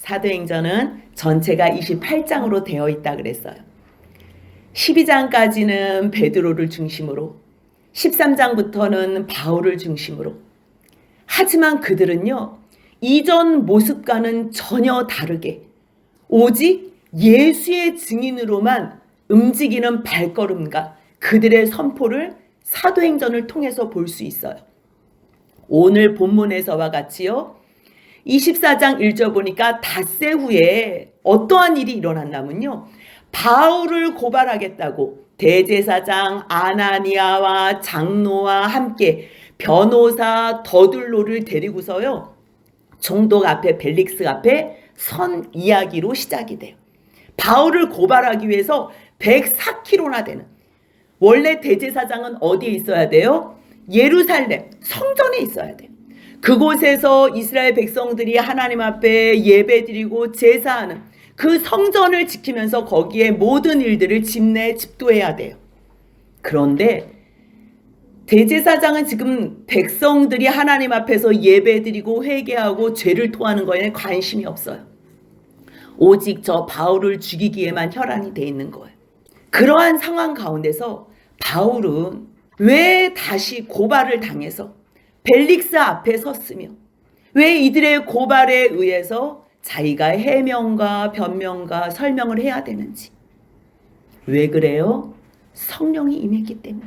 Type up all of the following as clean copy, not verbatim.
사도행전은 전체가 28장으로 되어 있다 그랬어요. 12장까지는 베드로를 중심으로, 13장부터는 바울을 중심으로. 하지만 그들은요, 이전 모습과는 전혀 다르게 오직 예수의 증인으로만 움직이는 발걸음과 그들의 선포를 사도행전을 통해서 볼 수 있어요. 오늘 본문에서와 같이요, 24장 1절 보니까 닷새 후에 어떠한 일이 일어났냐면요, 바울을 고발하겠다고 대제사장 아나니아와 장로와 함께 변호사 더둘로를 데리고서요, 총독 앞에, 벨릭스 앞에 선 이야기로 시작이 돼요. 바울을 고발하기 위해서 104km나 되는, 원래 대제사장은 어디에 있어야 돼요? 예루살렘 성전에 있어야 돼요. 그곳에서 이스라엘 백성들이 하나님 앞에 예배드리고 제사하는 그 성전을 지키면서 거기에 모든 일들을 집도해야 돼요. 그런데 대제사장은 지금 백성들이 하나님 앞에서 예배드리고 회개하고 죄를 토하는 거에 관심이 없어요. 오직 저 바울을 죽이기에만 혈안이 돼 있는 거예요. 그러한 상황 가운데서 바울은 왜 다시 고발을 당해서 벨릭스 앞에 섰으며, 왜 이들의 고발에 의해서 자기가 해명과 변명과 설명을 해야 되는지. 왜 그래요? 성령이 임했기 때문에.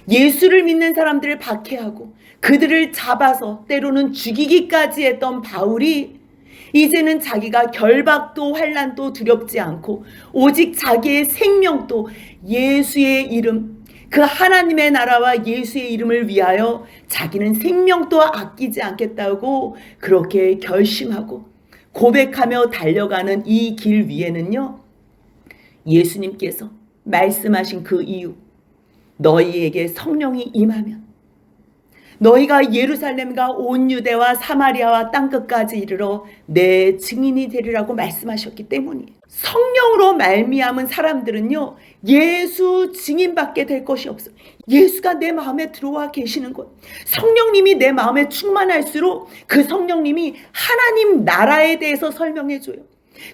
예수를 믿는 사람들을 박해하고 그들을 잡아서 때로는 죽이기까지 했던 바울이 이제는 자기가 결박도 환난도 두렵지 않고 오직 자기의 생명도 예수의 이름, 그 하나님의 나라와 예수의 이름을 위하여 자기는 생명도 아끼지 않겠다고 그렇게 결심하고 고백하며 달려가는 이 길 위에는요, 예수님께서 말씀하신 그 이유, 너희에게 성령이 임하면 너희가 예루살렘과 온 유대와 사마리아와 땅끝까지 이르러 내 증인이 되리라고 말씀하셨기 때문이에요. 성령으로 말미암은 사람들은요, 예수 증인밖에 될 것이 없어요. 예수가 내 마음에 들어와 계시는 것, 성령님이 내 마음에 충만할수록 그 성령님이 하나님 나라에 대해서 설명해줘요.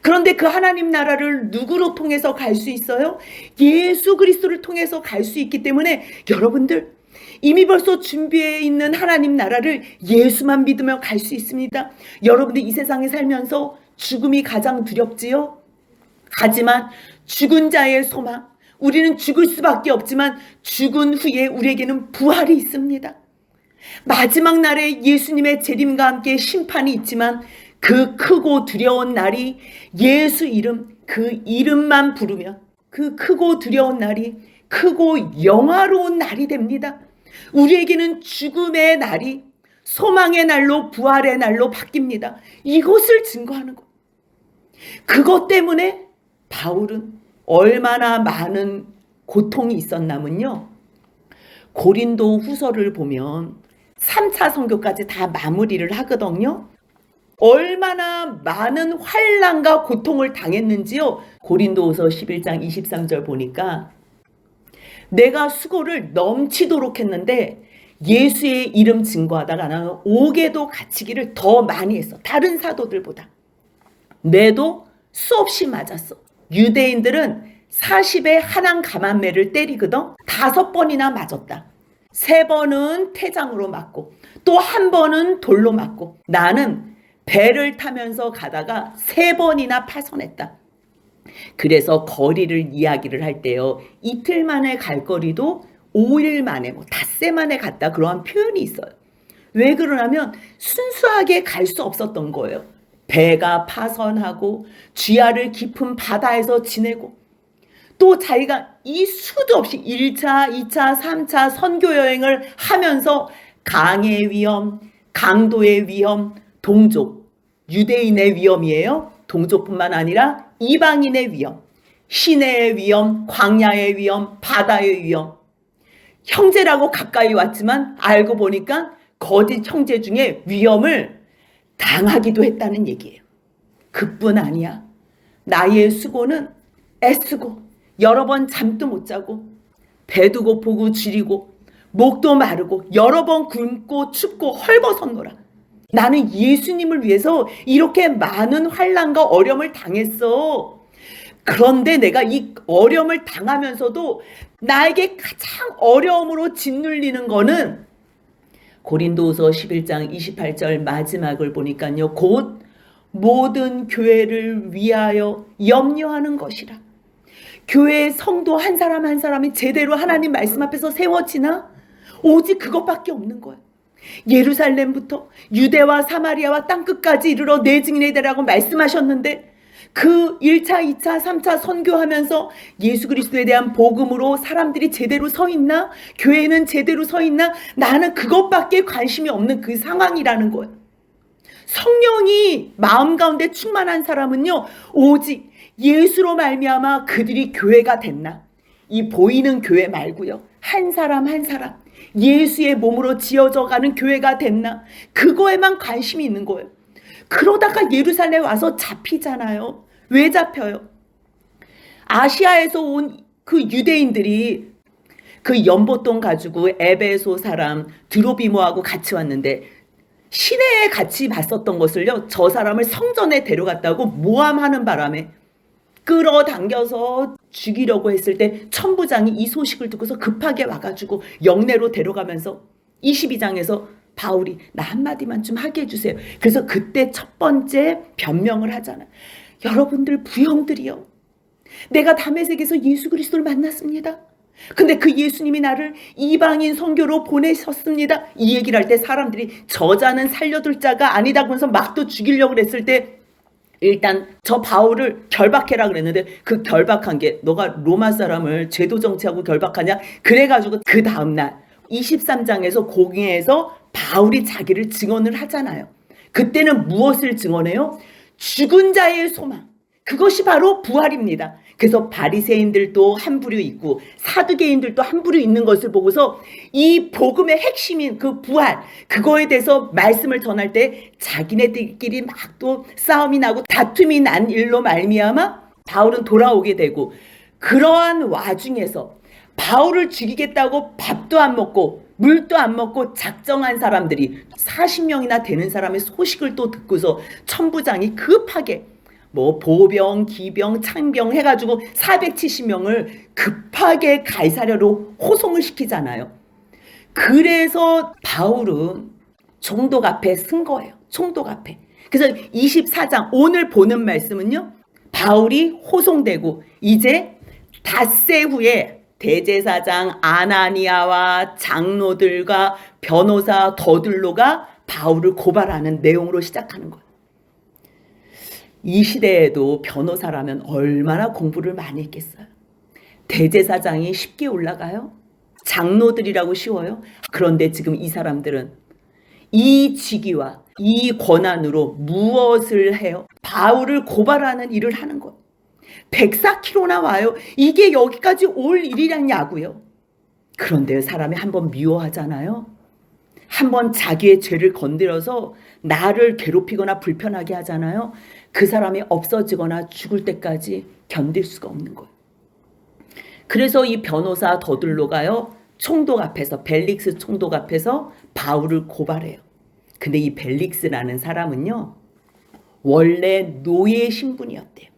그런데 그 하나님 나라를 누구로 통해서 갈 수 있어요? 예수 그리스도를 통해서 갈 수 있기 때문에 여러분들 이미 벌써 준비해 있는 하나님 나라를 예수만 믿으며 갈 수 있습니다. 여러분들 이 세상에 살면서 죽음이 가장 두렵지요? 하지만 죽은 자의 소망, 우리는 죽을 수밖에 없지만 죽은 후에 우리에게는 부활이 있습니다. 마지막 날에 예수님의 재림과 함께 심판이 있지만 그 크고 두려운 날이 예수 이름, 그 이름만 부르면 그 크고 두려운 날이 크고 영화로운 날이 됩니다. 우리에게는 죽음의 날이 소망의 날로 부활의 날로 바뀝니다. 이것을 증거하는 것. 그것 때문에 바울은 얼마나 많은 고통이 있었냐면요, 고린도 후서를 보면 3차 선교까지 다 마무리를 하거든요. 얼마나 많은 환난과 고통을 당했는지요. 고린도후서 11장 23절 보니까 내가 수고를 넘치도록 했는데 예수의 이름 증거하다가 나는 옥에도 갇히기를 더 많이 했어. 다른 사도들보다. 매도 수없이 맞았어. 유대인들은 40에 한한 가만매를 때리거든. 5번이나 맞았다. 3번은 태장으로 맞고 또 1번은 돌로 맞고, 나는 배를 타면서 가다가 3번이나 파손했다. 그래서 거리를 이야기를 할 때요, 이틀 만에 갈 거리도 5일 만에 닷새 만에 갔다, 그러한 표현이 있어요. 왜 그러냐면 순수하게 갈 수 없었던 거예요. 배가 파손하고 쥐야를 깊은 바다에서 지내고 또 자기가 이 수도 없이 1차, 2차, 3차 선교 여행을 하면서 강의 위험, 강도의 위험, 동족, 유대인의 위험이에요. 동족뿐만 아니라 이방인의 위험, 시내의 위험, 광야의 위험, 바다의 위험. 형제라고 가까이 왔지만 알고 보니까 거짓 형제 중에 위험을 당하기도 했다는 얘기예요. 그뿐 아니야. 나의 수고는 애쓰고 여러 번 잠도 못 자고 배도 고프고 지리고 목도 마르고 여러 번 굶고 춥고 헐벗었노라. 나는 예수님을 위해서 이렇게 많은 환난과 어려움을 당했어. 그런데 내가 이 어려움을 당하면서도 나에게 가장 어려움으로 짓눌리는 거는 고린도후서 11장 28절 마지막을 보니까요. 곧 모든 교회를 위하여 염려하는 것이라. 교회의 성도 한 사람 한 사람이 제대로 하나님 말씀 앞에서 세워지나? 오직 그것밖에 없는 거야. 예루살렘부터 유대와 사마리아와 땅끝까지 이르러 내 증인이 되라고 말씀하셨는데 그 1차, 2차, 3차 선교하면서 예수 그리스도에 대한 복음으로 사람들이 제대로 서 있나? 교회는 제대로 서 있나? 나는 그것밖에 관심이 없는 그 상황이라는 거예요. 성령이 마음 가운데 충만한 사람은요, 오직 예수로 말미암아 그들이 교회가 됐나? 이 보이는 교회 말고요, 한 사람 한 사람 예수의 몸으로 지어져 가는 교회가 됐나? 그거에만 관심이 있는 거예요. 그러다가 예루살렘 와서 잡히잖아요. 왜 잡혀요? 아시아에서 온 그 유대인들이 그 연못돈 가지고 에베소 사람 드로비모하고 같이 왔는데 시내에 같이 봤었던 것을요, 저 사람을 성전에 데려갔다고 모함하는 바람에 끌어당겨서 죽이려고 했을 때 천부장이 이 소식을 듣고서 급하게 와가지고 영내로 데려가면서 22장에서 바울이 나 한마디만 좀 하게 해주세요. 그래서 그때 첫 번째 변명을 하잖아. 여러분들 부형들이요, 내가 다메섹에서 예수 그리스도를 만났습니다. 근데 그 예수님이 나를 이방인 선교로 보내셨습니다. 이 얘기를 할 때 사람들이 저자는 살려둘 자가 아니다 그러면서 막 또 죽이려고 그랬을 때 일단 저 바울을 결박해라 그랬는데 그 결박한 게 너가 로마 사람을 제도 정치하고 결박하냐? 그래가지고 그 다음날 23장에서 공회에서 바울이 자기를 증언을 하잖아요. 그때는 무엇을 증언해요? 죽은 자의 소망. 그것이 바로 부활입니다. 그래서 바리새인들도 한 부류 있고 사두개인들도 한 부류 있는 것을 보고서 이 복음의 핵심인 그 부활, 그거에 대해서 말씀을 전할 때 자기네들끼리 막 또 싸움이 나고 다툼이 난 일로 말미암아 바울은 돌아오게 되고, 그러한 와중에서 바울을 죽이겠다고 밥도 안 먹고 물도 안 먹고 작정한 사람들이 40명이나 되는 사람의 소식을 또 듣고서 천부장이 급하게 뭐 보병, 기병, 창병 해가지고 470명을 급하게 가이사랴로 호송을 시키잖아요. 그래서 바울은 총독 앞에 쓴 거예요. 총독 앞에. 그래서 24장 오늘 보는 말씀은요, 바울이 호송되고 이제 닷새 후에 대제사장 아나니아와 장로들과 변호사 더들로가 바울을 고발하는 내용으로 시작하는 거예요. 이 시대에도 변호사라면 얼마나 공부를 많이 했겠어요. 대제사장이 쉽게 올라가요? 장로들이라고 쉬워요? 그런데 지금 이 사람들은 이 직위와 이 권한으로 무엇을 해요? 바울을 고발하는 일을 하는 거예요. 104km나 와요. 이게 여기까지 올 일이냐고요. 그런데 사람이 한번 미워하잖아요. 한번 자기의 죄를 건드려서 나를 괴롭히거나 불편하게 하잖아요. 그 사람이 없어지거나 죽을 때까지 견딜 수가 없는 거예요. 그래서 이 변호사 더들로가요, 총독 앞에서, 벨릭스 총독 앞에서 바울을 고발해요. 근데 이 벨릭스라는 사람은요, 원래 노예 신분이었대요.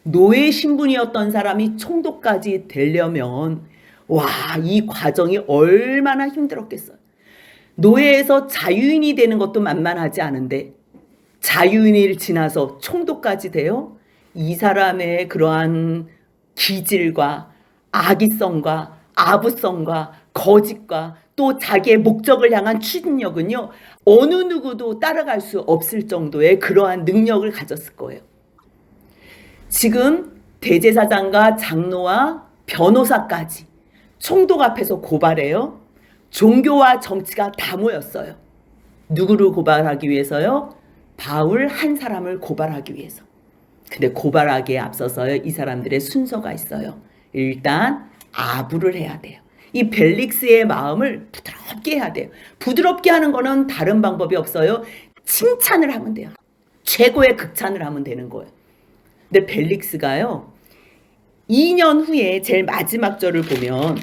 노예 신분이었던 사람이 총독까지 되려면 와, 이 과정이 얼마나 힘들었겠어요. 노예에서 자유인이 되는 것도 만만하지 않은데 자유인을 지나서 총독까지 돼요? 이 사람의 그러한 기질과 악의성과 아부성과 거짓과 또 자기의 목적을 향한 추진력은요, 어느 누구도 따라갈 수 없을 정도의 그러한 능력을 가졌을 거예요. 지금 대제사장과 장로와 변호사까지 총독 앞에서 고발해요. 종교와 정치가 다 모였어요. 누구를 고발하기 위해서요? 바울 한 사람을 고발하기 위해서. 근데 고발하기에 앞서서요, 이 사람들의 순서가 있어요. 일단 아부를 해야 돼요. 이 벨릭스의 마음을 부드럽게 해야 돼요. 부드럽게 하는 거는 다른 방법이 없어요. 칭찬을 하면 돼요. 최고의 극찬을 하면 되는 거예요. 근데 벨릭스가요, 2년 후에 제일 마지막 절을 보면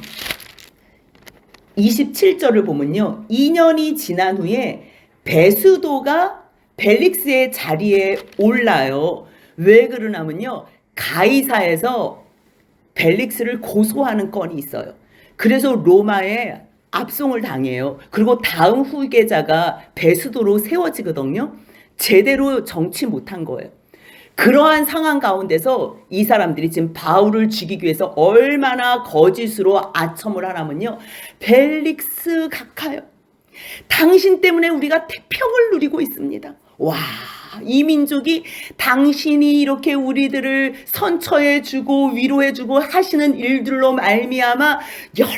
27절을 보면요, 2년이 지난 후에 베스도가 벨릭스의 자리에 올라요. 왜 그러냐면요, 가이사에서 벨릭스를 고소하는 건이 있어요. 그래서 로마에 압송을 당해요. 그리고 다음 후계자가 베스도로 세워지거든요. 제대로 정치 못한 거예요. 그러한 상황 가운데서 이 사람들이 지금 바울을 죽이기 위해서 얼마나 거짓으로 아첨을 하냐면요, 벨릭스 각하여, 당신 때문에 우리가 태평을 누리고 있습니다. 와, 이 민족이 당신이 이렇게 우리들을 선처해주고 위로해주고 하시는 일들로 말미암아 여러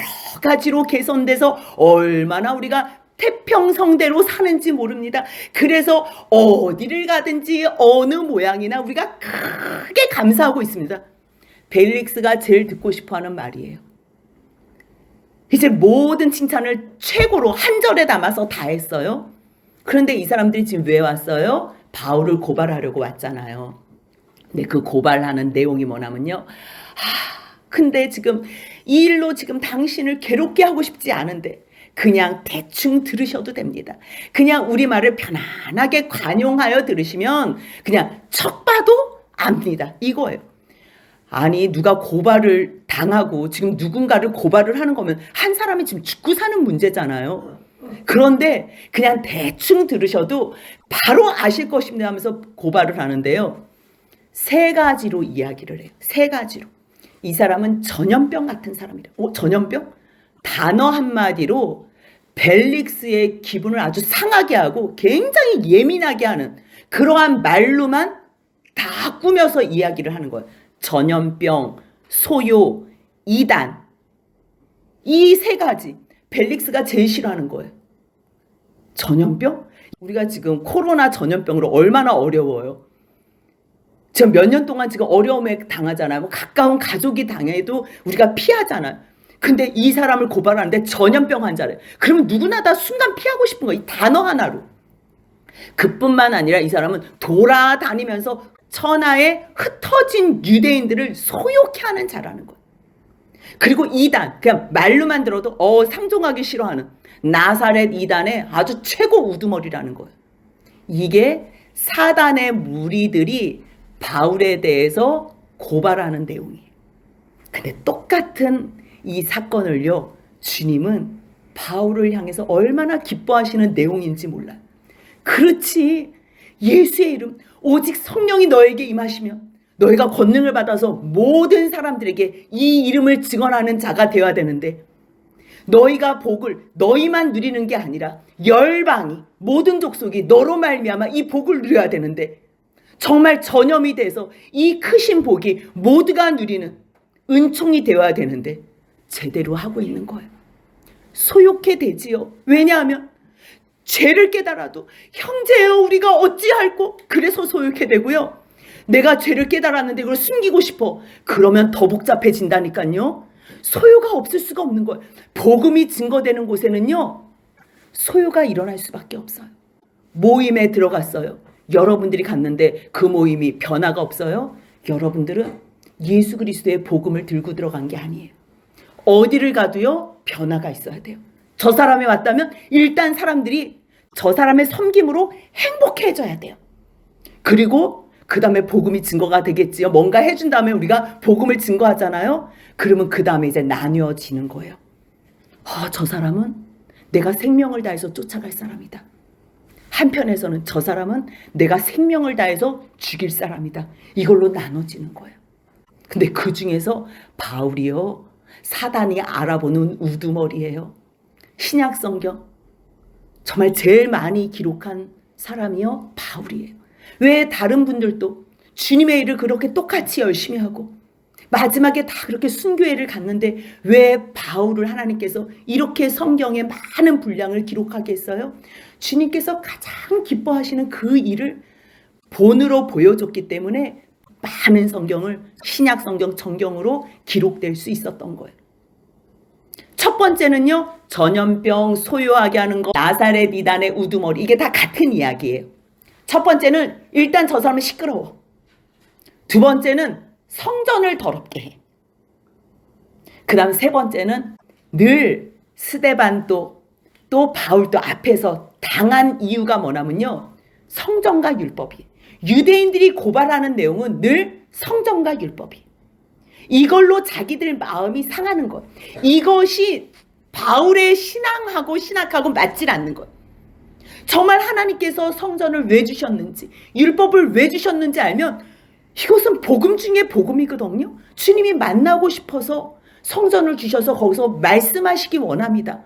가지로 개선돼서 얼마나 우리가 태평성대로 사는지 모릅니다. 그래서 어디를 가든지 어느 모양이나 우리가 크게 감사하고 있습니다. 벨릭스가 제일 듣고 싶어하는 말이에요. 이제 모든 칭찬을 최고로 한 절에 담아서 다 했어요. 그런데 이 사람들이 지금 왜 왔어요? 바울을 고발하려고 왔잖아요. 근데 그 고발하는 내용이 뭐냐면요, 근데 지금 이 일로 지금 당신을 괴롭게 하고 싶지 않은데 그냥 대충 들으셔도 됩니다. 그냥 우리 말을 편안하게 관용하여 들으시면 그냥 척 봐도 압니다. 이거예요. 아니, 누가 고발을 당하고 지금 누군가를 고발을 하는 거면 한 사람이 지금 죽고 사는 문제잖아요. 그런데 그냥 대충 들으셔도 바로 아실 것입니다 하면서 고발을 하는데요, 3가지로 이야기를 해요. 3가지로. 이 사람은 전염병 같은 사람이래. 전염병? 단어 한마디로 벨릭스의 기분을 아주 상하게 하고 굉장히 예민하게 하는 그러한 말로만 다 꾸며서 이야기를 하는 거예요. 전염병, 소요, 이단, 이 3가지 벨릭스가 제일 싫어하는 거예요. 전염병? 우리가 지금 코로나 전염병으로 얼마나 어려워요. 지금 몇 년 동안 지금 어려움에 당하잖아요. 가까운 가족이 당해도 우리가 피하잖아요. 근데 이 사람을 고발하는데 전염병 환자래. 그러면 누구나 다 순간 피하고 싶은 거야. 이 단어 하나로. 그뿐만 아니라 이 사람은 돌아다니면서 천하에 흩어진 유대인들을 소욕해 하는 자라는 거야. 그리고 이단, 그냥 말로만 들어도 상종하기 싫어하는 나사렛 이단의 아주 최고 우두머리라는 거예요. 이게 사단의 무리들이 바울에 대해서 고발하는 내용이에요. 근데 똑같은 이 사건을요, 주님은 바울을 향해서 얼마나 기뻐하시는 내용인지 몰라요. 그렇지, 예수의 이름 오직 성령이 너에게 임하시면 너희가 권능을 받아서 모든 사람들에게 이 이름을 증언하는 자가 되어야 되는데, 너희가 복을 너희만 누리는 게 아니라 열방이 모든 족속이 너로 말미암아 이 복을 누려야 되는데, 정말 전염이 돼서 이 크신 복이 모두가 누리는 은총이 되어야 되는데 제대로 하고 있는 거예요. 소욕해 되지요. 왜냐하면 죄를 깨달아도 형제여 우리가 어찌할꼬, 그래서 소욕해 되고요. 내가 죄를 깨달았는데 이걸 숨기고 싶어, 그러면 더 복잡해진다니까요. 소요가 없을 수가 없는 거예요. 복음이 증거되는 곳에는요, 소요가 일어날 수밖에 없어요. 모임에 들어갔어요. 여러분들이 갔는데 그 모임이 변화가 없어요. 여러분들은 예수 그리스도의 복음을 들고 들어간 게 아니에요. 어디를 가도요, 변화가 있어야 돼요. 저 사람이 왔다면 일단 사람들이 저 사람의 섬김으로 행복해져야 돼요. 그리고 그 다음에 복음이 증거가 되겠지요. 뭔가 해준 다음에 우리가 복음을 증거하잖아요. 그러면 그 다음에 이제 나뉘어지는 거예요. 저 사람은 내가 생명을 다해서 쫓아갈 사람이다. 한편에서는 저 사람은 내가 생명을 다해서 죽일 사람이다. 이걸로 나눠지는 거예요. 근데 그 중에서 바울이요, 사단이 알아보는 우두머리예요. 신약 성경 정말 제일 많이 기록한 사람이요, 바울이에요. 왜 다른 분들도 주님의 일을 그렇게 똑같이 열심히 하고 마지막에 다 그렇게 순교회를 갔는데 왜 바울을 하나님께서 이렇게 성경에 많은 분량을 기록하게 했어요? 주님께서 가장 기뻐하시는 그 일을 본으로 보여줬기 때문에 많은 성경을 신약 성경 정경으로 기록될 수 있었던 거예요. 첫 번째는요, 전염병 소요하게 하는 거, 나사렛 이단의 우두머리, 이게 다 같은 이야기예요. 첫 번째는 일단 저 사람은 시끄러워. 두 번째는 성전을 더럽게 해. 그 다음 세 번째는 늘 스데반도 또 바울도 앞에서 당한 이유가 뭐냐면요. 성전과 율법이. 유대인들이 고발하는 내용은 늘 성전과 율법이. 이걸로 자기들 마음이 상하는 것. 이것이 바울의 신학하고 맞질 않는 것. 정말 하나님께서 성전을 왜 주셨는지, 율법을 왜 주셨는지 알면 이것은 복음 중에 복음이거든요. 주님이 만나고 싶어서 성전을 주셔서 거기서 말씀하시기 원합니다.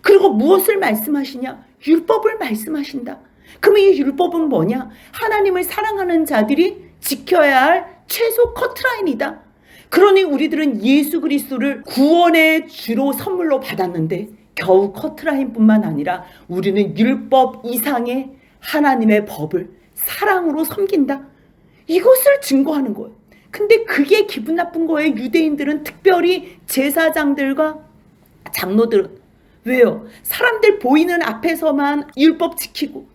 그리고 무엇을 말씀하시냐? 율법을 말씀하신다. 그러면 이 율법은 뭐냐? 하나님을 사랑하는 자들이 지켜야 할 최소 커트라인이다. 그러니 우리들은 예수 그리스도를 구원의 주로 선물로 받았는데 겨우 커트라인뿐만 아니라 우리는 율법 이상의 하나님의 법을 사랑으로 섬긴다. 이것을 증거하는 거예요. 근데 그게 기분 나쁜 거예요. 유대인들은, 특별히 제사장들과 장로들은. 왜요? 사람들 보이는 앞에서만 율법 지키고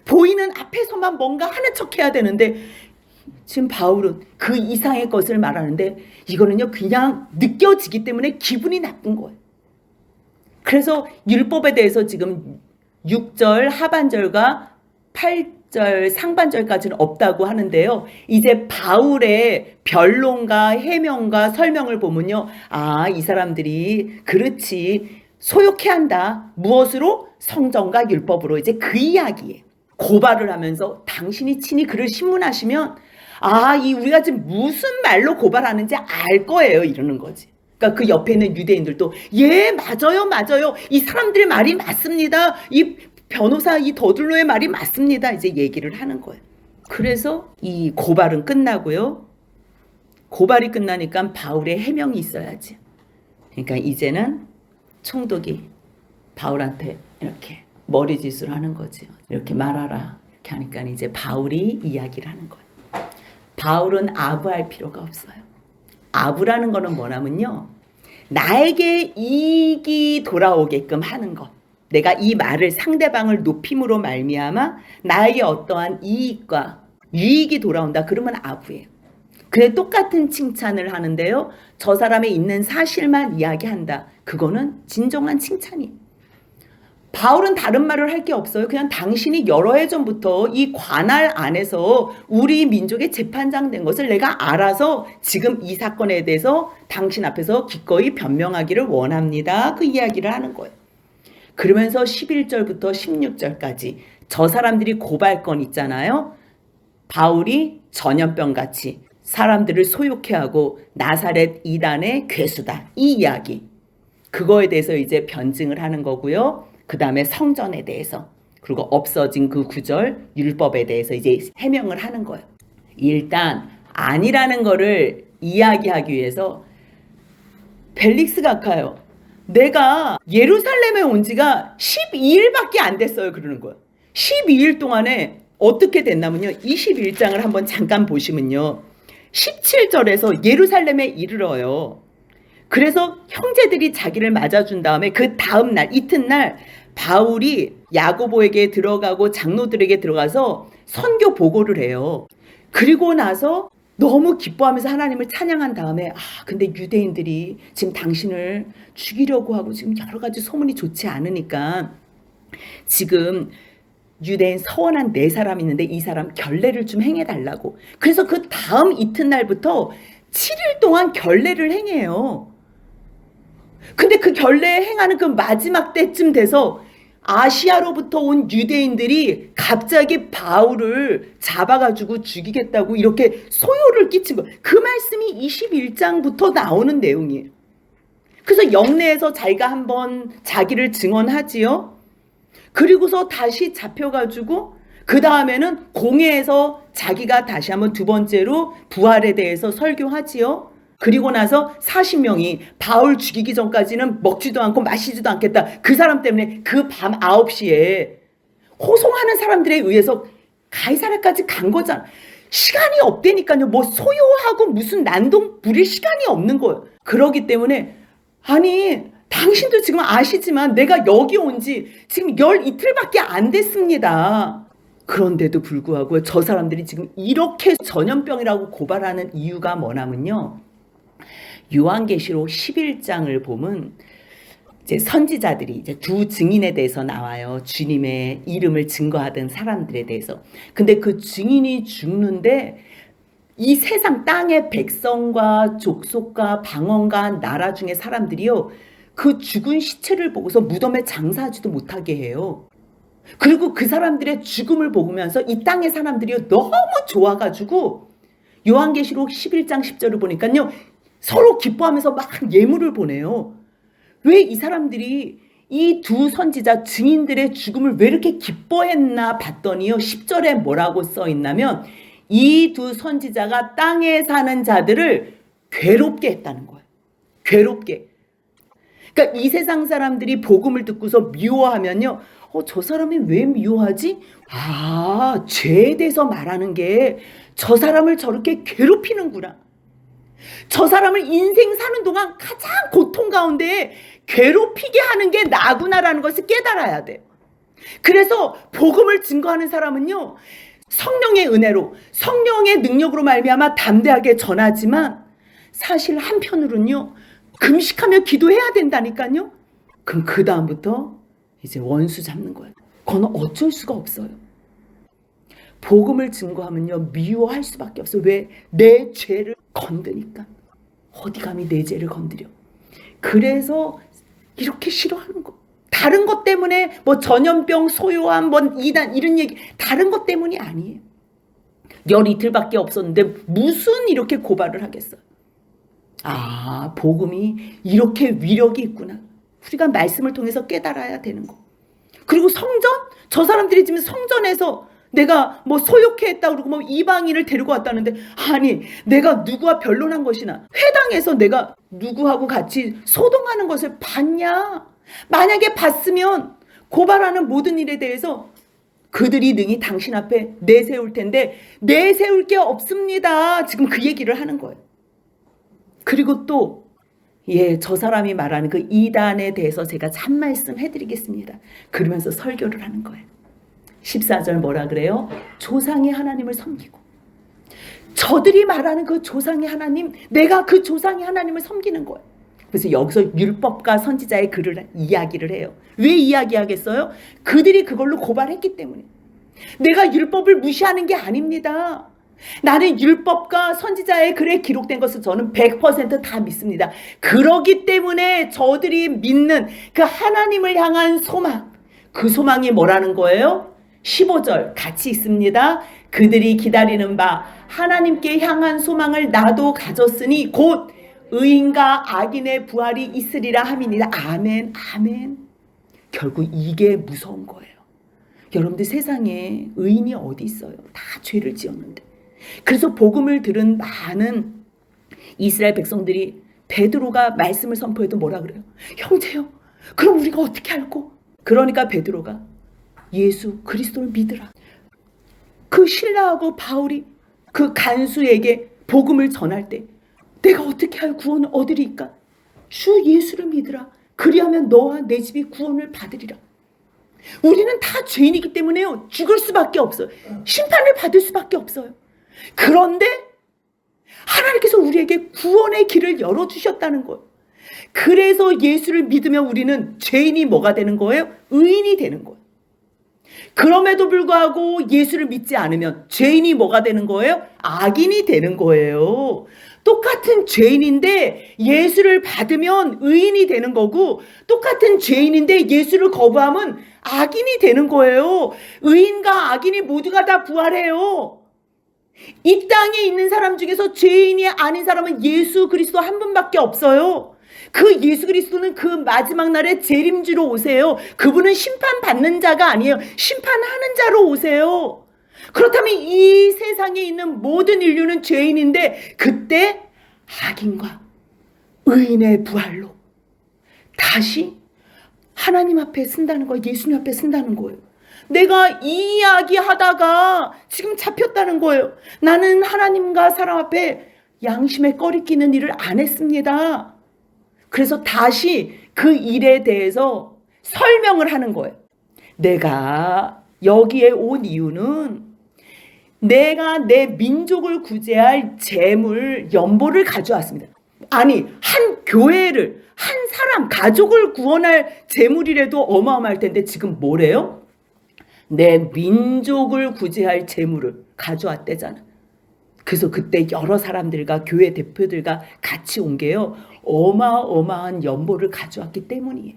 보이는 앞에서만 뭔가 하는 척 해야 되는데, 지금 바울은 그 이상의 것을 말하는데 이거는요 그냥 느껴지기 때문에 기분이 나쁜 거예요. 그래서 율법에 대해서 지금 6절 하반절과 8절 상반절까지는 없다고 하는데요. 이제 바울의 변론과 해명과 설명을 보면요. 아, 이 사람들이 그렇지 소욕해한다. 무엇으로? 성전과 율법으로. 이제 그 이야기예요. 고발을 하면서 당신이 친히 글을 신문하시면 우리가 지금 무슨 말로 고발하는지 알 거예요. 이러는 거지. 그러니까 그 옆에 있는 유대인들도 예, 맞아요. 이 사람들의 말이 맞습니다. 이 변호사 이 더둘로의 말이 맞습니다. 이제 얘기를 하는 거예요. 그래서 이 고발은 끝나고요. 고발이 끝나니까 바울의 해명이 있어야지. 그러니까 이제는 총독이 바울한테 이렇게 머리짓을 하는 거죠. 이렇게 말하라. 이렇게 하니까 이제 바울이 이야기를 하는 거예요. 바울은 아부할 필요가 없어요. 아부라는 거는 뭐냐면요. 나에게 이익이 돌아오게끔 하는 것. 내가 이 말을 상대방을 높임으로 말미암아 나에게 어떠한 이익과 유익이 돌아온다. 그러면 아부예요. 그래 똑같은 칭찬을 하는데요. 저 사람의 있는 사실만 이야기한다. 그거는 진정한 칭찬이에요. 바울은 다른 말을 할 게 없어요. 그냥 당신이 여러 해 전부터 이 관할 안에서 우리 민족의 재판장 된 것을 내가 알아서 지금 이 사건에 대해서 당신 앞에서 기꺼이 변명하기를 원합니다. 그 이야기를 하는 거예요. 그러면서 11절부터 16절까지 저 사람들이 고발건 있잖아요. 바울이 전염병같이 사람들을 소욕해하고 나사렛 이단의 괴수다. 이 이야기. 그거에 대해서 이제 변증을 하는 거고요. 그 다음에 성전에 대해서, 그리고 없어진 그 구절 율법에 대해서 이제 해명을 하는 거예요. 일단 아니라는 거를 이야기하기 위해서 벨릭스 각하요. 내가 예루살렘에 온 지가 12일밖에 안 됐어요. 그러는 거예요. 12일 동안에 어떻게 됐냐면요. 21장을 한번 잠깐 보시면요. 17절에서 예루살렘에 이르러요. 그래서 형제들이 자기를 맞아준 다음에 그 다음 날 이튿날 바울이 야고보에게 들어가고 장로들에게 들어가서 선교 보고를 해요. 그리고 나서 너무 기뻐하면서 하나님을 찬양한 다음에 근데 유대인들이 지금 당신을 죽이려고 하고 지금 여러 가지 소문이 좋지 않으니까 지금 유대인 서원한 4사람 있는데 이 사람 결례를 좀 행해달라고. 그래서 그 다음 이튿날부터 7일 동안 결례를 행해요. 근데 그 결례 행하는 그 마지막 때쯤 돼서 아시아로부터 온 유대인들이 갑자기 바울을 잡아가지고 죽이겠다고 이렇게 소요를 끼친 거예요. 그 말씀이 21장부터 나오는 내용이에요. 그래서 영내에서 자기가 한번 자기를 증언하지요. 그리고서 다시 잡혀가지고 그 다음에는 공회에서 자기가 다시 한번 두 번째로 부활에 대해서 설교하지요. 그리고 나서 40명이 바울 죽이기 전까지는 먹지도 않고 마시지도 않겠다. 그 사람 때문에 그 밤 9시에 호송하는 사람들에 의해서 가이사랴까지 간 거잖아. 시간이 없다니까요. 뭐 소요하고 무슨 난동 부릴 시간이 없는 거예요. 그러기 때문에 당신도 지금 아시지만 내가 여기 온 지 지금 이틀밖에 안 됐습니다. 그런데도 불구하고 저 사람들이 지금 이렇게 전염병이라고 고발하는 이유가 뭐냐면요. 요한계시록 11장을 보면 이제 선지자들이 이제 두 증인에 대해서 나와요. 주님의 이름을 증거하던 사람들에 대해서. 근데 그 증인이 죽는데 이 세상 땅의 백성과 족속과 방언과 나라 중에 사람들이요, 그 죽은 시체를 보고서 무덤에 장사하지도 못하게 해요. 그리고 그 사람들의 죽음을 보면서 이 땅의 사람들이 너무 좋아가지고 요한계시록 11장 10절을 보니까요, 서로 기뻐하면서 막 예물을 보내요. 왜 이 사람들이 이 두 선지자 증인들의 죽음을 왜 이렇게 기뻐했나 봤더니요, 10절에 뭐라고 써 있냐면 이 두 선지자가 땅에 사는 자들을 괴롭게 했다는 거예요. 괴롭게. 그러니까 이 세상 사람들이 복음을 듣고서 미워하면요, 저 사람이 왜 미워하지? 죄에 대해서 말하는 게 저 사람을 저렇게 괴롭히는구나. 저 사람을 인생 사는 동안 가장 고통 가운데 괴롭히게 하는 게 나구나라는 것을 깨달아야 돼. 그래서 복음을 증거하는 사람은요, 성령의 은혜로, 성령의 능력으로 말미암아 담대하게 전하지만 사실 한편으로는요, 금식하며 기도해야 된다니까요. 그럼 그 다음부터 이제 원수 잡는 거예요. 그건 어쩔 수가 없어요. 복음을 증거하면요, 미워할 수밖에 없어요. 왜? 내 죄를 건드니까. 어디 감히 내 죄를 건드려. 그래서 이렇게 싫어하는 거. 다른 것 때문에 뭐 전염병, 소요암, 뭐 이단 이런 얘기, 다른 것 때문이 아니에요. 열 이틀밖에 없었는데 무슨 이렇게 고발을 하겠어요. 복음이 이렇게 위력이 있구나. 우리가 말씀을 통해서 깨달아야 되는 거. 그리고 성전? 저 사람들이 지금 성전에서 내가 뭐 소욕해 했다 그러고 뭐 이방인을 데리고 왔다는데, 아니 내가 누구와 변론한 것이나 회당에서 내가 누구하고 같이 소동하는 것을 봤냐? 만약에 봤으면 고발하는 모든 일에 대해서 그들이 능히 당신 앞에 내세울 텐데 내세울 게 없습니다. 지금 그 얘기를 하는 거예요. 그리고 또 저 사람이 말하는 그 이단에 대해서 제가 참말씀 해드리겠습니다. 그러면서 설교를 하는 거예요. 14절 뭐라 그래요? 조상의 하나님을 섬기고. 저들이 말하는 그 조상의 하나님, 내가 그 조상의 하나님을 섬기는 거예요. 그래서 여기서 율법과 선지자의 글을 이야기를 해요. 왜 이야기하겠어요? 그들이 그걸로 고발했기 때문에. 내가 율법을 무시하는 게 아닙니다. 나는 율법과 선지자의 글에 기록된 것을 저는 100% 다 믿습니다. 그러기 때문에 저들이 믿는 그 하나님을 향한 소망, 그 소망이 뭐라는 거예요? 15절 같이 있습니다. 그들이 기다리는 바 하나님께 향한 소망을 나도 가졌으니 곧 의인과 악인의 부활이 있으리라 함이니라. 아멘, 아멘. 결국 이게 무서운 거예요. 여러분들, 세상에 의인이 어디 있어요? 다 죄를 지었는데. 그래서 복음을 들은 많은 이스라엘 백성들이 베드로가 말씀을 선포해도 뭐라 그래요? 형제요, 그럼 우리가 어떻게 알고? 그러니까 베드로가 예수 그리스도를 믿으라. 그 신라하고 바울이 그 간수에게 복음을 전할 때 내가 어떻게 할 구원을 얻으리까? 주 예수를 믿으라. 그리하면 너와 내 집이 구원을 받으리라. 우리는 다 죄인이기 때문에요, 죽을 수밖에 없어요. 심판을 받을 수밖에 없어요. 그런데 하나님께서 우리에게 구원의 길을 열어주셨다는 거예요. 그래서 예수를 믿으면 우리는 죄인이 뭐가 되는 거예요? 의인이 되는 거예요. 그럼에도 불구하고 예수를 믿지 않으면 죄인이 뭐가 되는 거예요? 악인이 되는 거예요. 똑같은 죄인인데 예수를 받으면 의인이 되는 거고, 똑같은 죄인인데 예수를 거부하면 악인이 되는 거예요. 의인과 악인이 모두가 다 부활해요. 이 땅에 있는 사람 중에서 죄인이 아닌 사람은 예수 그리스도 한 분밖에 없어요. 그 예수 그리스도는 그 마지막 날에 재림주로 오세요. 그분은 심판받는 자가 아니에요. 심판하는 자로 오세요. 그렇다면 이 세상에 있는 모든 인류는 죄인인데 그때 악인과 의인의 부활로 다시 하나님 앞에 쓴다는 거예요. 예수님 앞에 쓴다는 거예요. 내가 이 이야기 하다가 지금 잡혔다는 거예요. 나는 하나님과 사람 앞에 양심에 꺼리 끼는 일을 안 했습니다. 그래서 다시 그 일에 대해서 설명을 하는 거예요. 내가 여기에 온 이유는 내가 내 민족을 구제할 재물, 연보를 가져왔습니다. 아니 한 교회를, 한 사람, 가족을 구원할 재물이라도 어마어마할 텐데 지금 뭐래요? 내 민족을 구제할 재물을 가져왔대잖아. 그래서 그때 여러 사람들과 교회 대표들과 같이 온 게요, 어마어마한 연보를 가져왔기 때문이에요.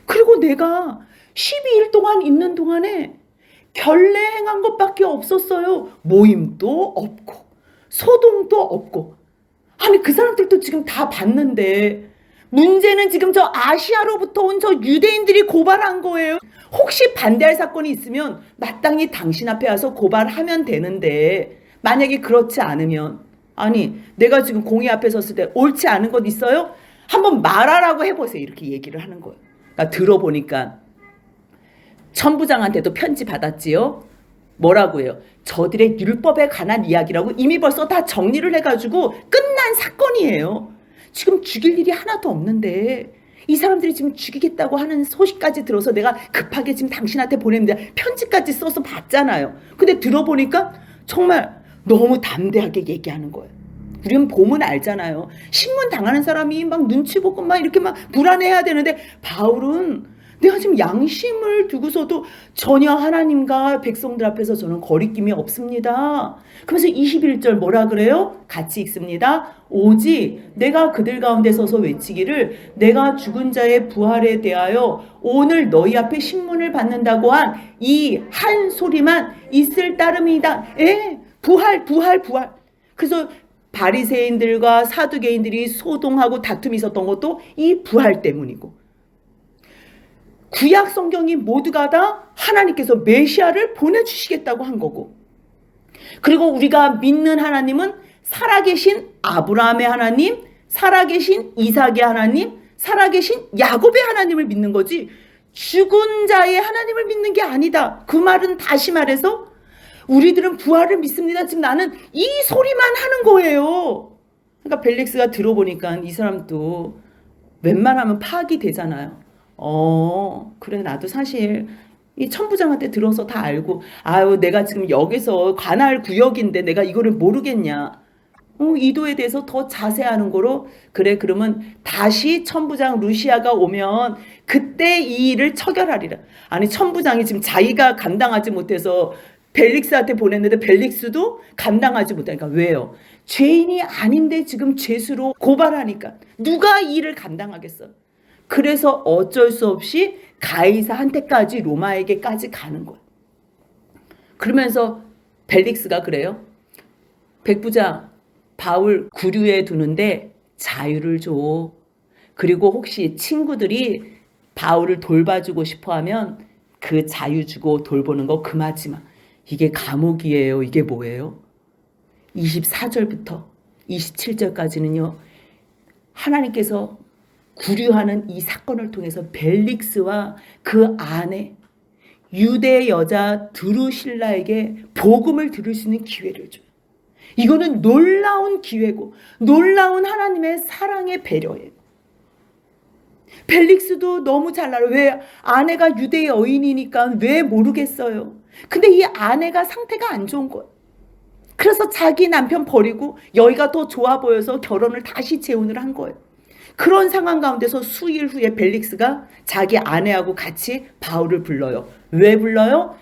그리고 내가 12일 동안 있는 동안에 결례 행한 것밖에 없었어요. 모임도 없고 소동도 없고. 아니 그 사람들도 지금 다 봤는데 문제는 지금 저 아시아로부터 온 저 유대인들이 고발한 거예요. 혹시 반대할 사건이 있으면 마땅히 당신 앞에 와서 고발하면 되는데 만약에 그렇지 않으면, 아니 내가 지금 공의 앞에 섰을 때 옳지 않은 것 있어요? 한번 말하라고 해보세요. 이렇게 얘기를 하는 거예요. 그러니까 들어보니까 천부장한테도 편지 받았지요. 뭐라고 해요? 저들의 율법에 관한 이야기라고 이미 벌써 다 정리를 해가지고 끝난 사건이에요. 지금 죽일 일이 하나도 없는데 이 사람들이 지금 죽이겠다고 하는 소식까지 들어서 내가 급하게 지금 당신한테 보냈는데 편지까지 써서 봤잖아요. 근데 들어보니까 정말 너무 담대하게 얘기하는 거예요. 우리는 보면 알잖아요. 신문 당하는 사람이 막 눈치 보고 막 이렇게 막 불안해야 되는데 바울은 내가 지금 양심을 두고서도 전혀 하나님과 백성들 앞에서 저는 거리낌이 없습니다. 그래서 21절 뭐라 그래요? 같이 읽습니다. 오직 내가 그들 가운데 서서 외치기를 내가 죽은 자의 부활에 대하여 오늘 너희 앞에 신문을 받는다고 한 이 한 소리만 있을 따름이다. 부활. 그래서 바리새인들과 사두개인들이 소동하고 다툼이 있었던 것도 이 부활 때문이고, 구약 성경이 모두가 다 하나님께서 메시아를 보내주시겠다고 한 거고, 그리고 우리가 믿는 하나님은 살아계신 아브라함의 하나님, 살아계신 이삭의 하나님, 살아계신 야곱의 하나님을 믿는 거지 죽은 자의 하나님을 믿는 게 아니다. 그 말은 다시 말해서 우리들은 부활을 믿습니다. 지금 나는 이 소리만 하는 거예요. 그러니까 벨릭스가 들어보니까 이 사람도 웬만하면 파악이 되잖아요. 그래 나도 사실 이 천부장한테 들어서 다 알고, 아유 내가 지금 여기서 관할 구역인데 내가 이거를 모르겠냐. 이도에 대해서 더 자세하는 거로, 그래 그러면 다시 천부장 루시아가 오면 그때 이 일을 처결하리라. 아니 천부장이 지금 자기가 감당하지 못해서 벨릭스한테 보냈는데 벨릭스도 감당하지 못하니까. 왜요? 죄인이 아닌데 지금 죄수로 고발하니까 누가 이 일을 감당하겠어. 그래서 어쩔 수 없이 가이사한테까지, 로마에게까지 가는 거예요. 그러면서 벨릭스가 그래요. 백부장 바울 구류에 두는데 자유를 줘. 그리고 혹시 친구들이 바울을 돌봐주고 싶어하면 그 자유 주고 돌보는 거 금하지 마. 이게 감옥이에요. 이게 뭐예요? 24절부터 27절까지는요. 하나님께서 구류하는 이 사건을 통해서 벨릭스와 그 아내 유대 여자 드루실라에게 복음을 들을 수 있는 기회를 줘요. 이거는 놀라운 기회고 놀라운 하나님의 사랑의 배려예요. 벨릭스도 너무 잘 알아요. 왜? 아내가 유대 여인이니까 왜 모르겠어요. 근데 이 아내가 상태가 안 좋은 거예요. 그래서 자기 남편 버리고 여기가 더 좋아 보여서 결혼을 다시 재혼을 한 거예요. 그런 상황 가운데서 수일 후에 벨릭스가 자기 아내하고 같이 바울을 불러요. 왜 불러요?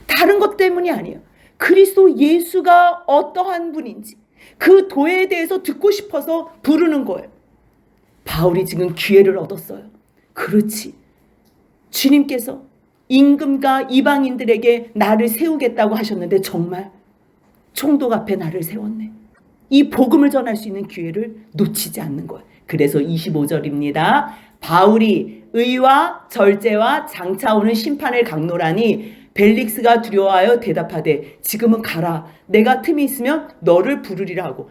다른 것 때문이 아니에요. 그리스도 예수가 어떠한 분인지 그 도에 대해서 듣고 싶어서 부르는 거예요. 바울이 지금 기회를 얻었어요. 그렇지. 주님께서 임금과 이방인들에게 나를 세우겠다고 하셨는데 정말 총독 앞에 나를 세웠네. 이 복음을 전할 수 있는 기회를 놓치지 않는 거예요. 그래서 25절입니다. 바울이 의와 절제와 장차 오는 심판을 강노라니 벨릭스가 두려워하여 대답하되 지금은 가라. 내가 틈이 있으면 너를 부르리라 하고.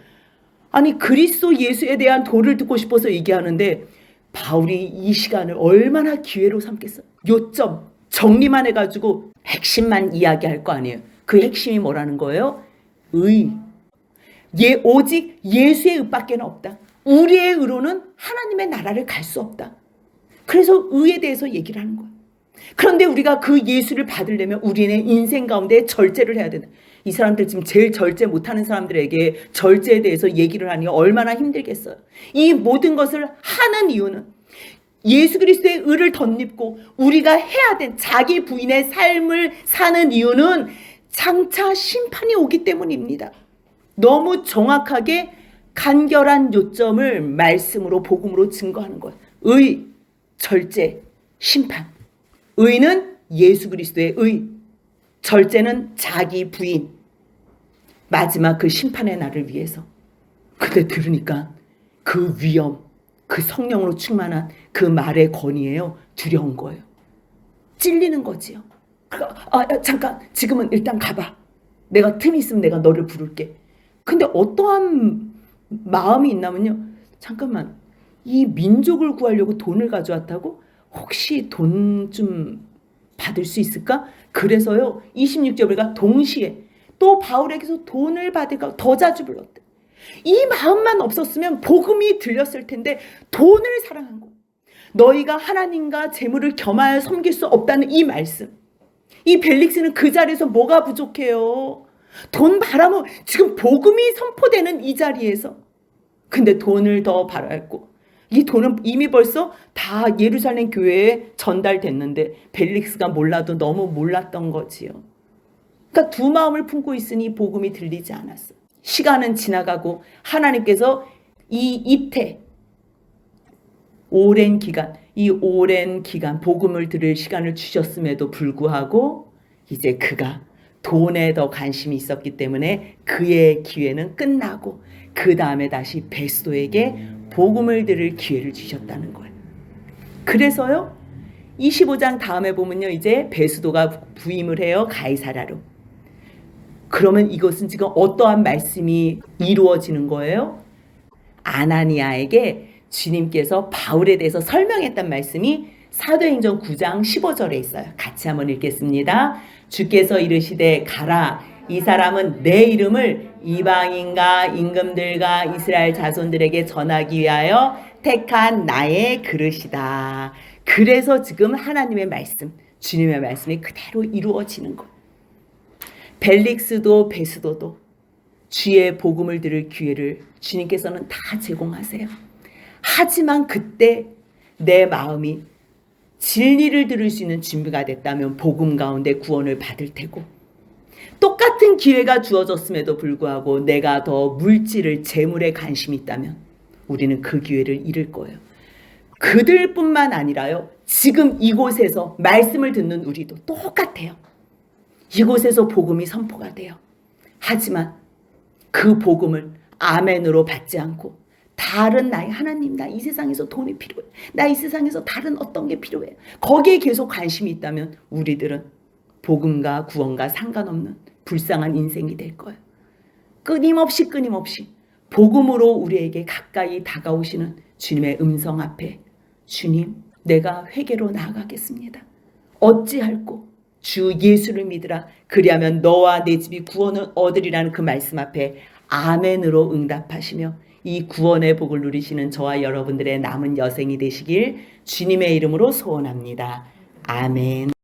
아니 그리스도 예수에 대한 도를 듣고 싶어서 얘기하는데 바울이 이 시간을 얼마나 기회로 삼겠어요. 요점 정리만 해가지고 핵심만 이야기할 거 아니에요. 그 핵심이 뭐라는 거예요? 의. 오직 예수의 의밖에 없다. 우리의 의로는 하나님의 나라를 갈 수 없다. 그래서 의에 대해서 얘기를 하는 거예요. 그런데 우리가 그 예수를 받으려면 우리의 인생 가운데 절제를 해야 된다. 이 사람들 지금 제일 절제 못하는 사람들에게 절제에 대해서 얘기를 하니 얼마나 힘들겠어요. 이 모든 것을 하는 이유는 예수 그리스도의 의를 덧입고 우리가 해야 된 자기 부인의 삶을 사는 이유는 장차 심판이 오기 때문입니다. 너무 정확하게 간결한 요점을 말씀으로 복음으로 증거하는 거예요. 의, 절제, 심판. 의는 예수 그리스도의 의, 절제는 자기 부인. 마지막 그 심판의 날을 위해서. 근데 들으니까 그 위험, 그 성령으로 충만한 그 말의 권위예요. 두려운 거예요. 찔리는 거지요. 잠깐 지금은 일단 가봐. 내가 틈이 있으면 내가 너를 부를게. 근데 어떠한 마음이 있냐면요. 잠깐만, 이 민족을 구하려고 돈을 가져왔다고? 혹시 돈 좀 받을 수 있을까? 그래서요 26절에 보니까 동시에 또 바울에게서 돈을 받을까 더 자주 불렀대. 이 마음만 없었으면 복음이 들렸을 텐데 돈을 사랑한 거. 너희가 하나님과 재물을 겸하여 섬길 수 없다는 이 말씀. 이 벨릭스는 그 자리에서 뭐가 부족해요? 돈 바라면 지금 복음이 선포되는 이 자리에서. 근데 돈을 더 바랐고 이 돈은 이미 벌써 다 예루살렘 교회에 전달됐는데 벨릭스가 몰라도 너무 몰랐던 거지요. 그러니까 두 마음을 품고 있으니 복음이 들리지 않았어. 시간은 지나가고 하나님께서 이 이태 오랜 기간 복음을 들을 시간을 주셨음에도 불구하고 이제 그가 돈에 더 관심이 있었기 때문에 그의 기회는 끝나고 그 다음에 다시 베스도에게 복음을 들을 기회를 주셨다는 거예요. 그래서요 25장 다음에 보면요 이제 베스도가 부임을 해요 가이사랴로. 그러면 이것은 지금 어떠한 말씀이 이루어지는 거예요? 아나니아에게 주님께서 바울에 대해서 설명했던 말씀이 사도행전 9장 15절에 있어요. 같이 한번 읽겠습니다. 주께서 이르시되 가라, 이 사람은 내 이름을 이방인과 임금들과 이스라엘 자손들에게 전하기 위하여 택한 나의 그릇이다. 그래서 지금 하나님의 말씀, 주님의 말씀이 그대로 이루어지는 것. 벨릭스도 베스도도 주의 복음을 들을 기회를 주님께서는 다 제공하세요. 하지만 그때 내 마음이 진리를 들을 수 있는 준비가 됐다면 복음 가운데 구원을 받을 테고, 똑같은 기회가 주어졌음에도 불구하고 내가 더 물질을 재물에 관심이 있다면 우리는 그 기회를 잃을 거예요. 그들뿐만 아니라요, 지금 이곳에서 말씀을 듣는 우리도 똑같아요. 이곳에서 복음이 선포가 돼요. 하지만 그 복음을 아멘으로 받지 않고 다른 나의 하나님, 나 이 세상에서 돈이 필요해, 나 이 세상에서 다른 어떤 게 필요해, 거기에 계속 관심이 있다면 우리들은 복음과 구원과 상관없는 불쌍한 인생이 될 거예요. 끊임없이 복음으로 우리에게 가까이 다가오시는 주님의 음성 앞에, 주님, 내가 회개로 나아가겠습니다. 어찌할꼬? 주 예수를 믿으라. 그리하면 너와 내 집이 구원을 얻으리라는 그 말씀 앞에 아멘으로 응답하시며 이 구원의 복을 누리시는 저와 여러분들의 남은 여생이 되시길 주님의 이름으로 소원합니다. 아멘.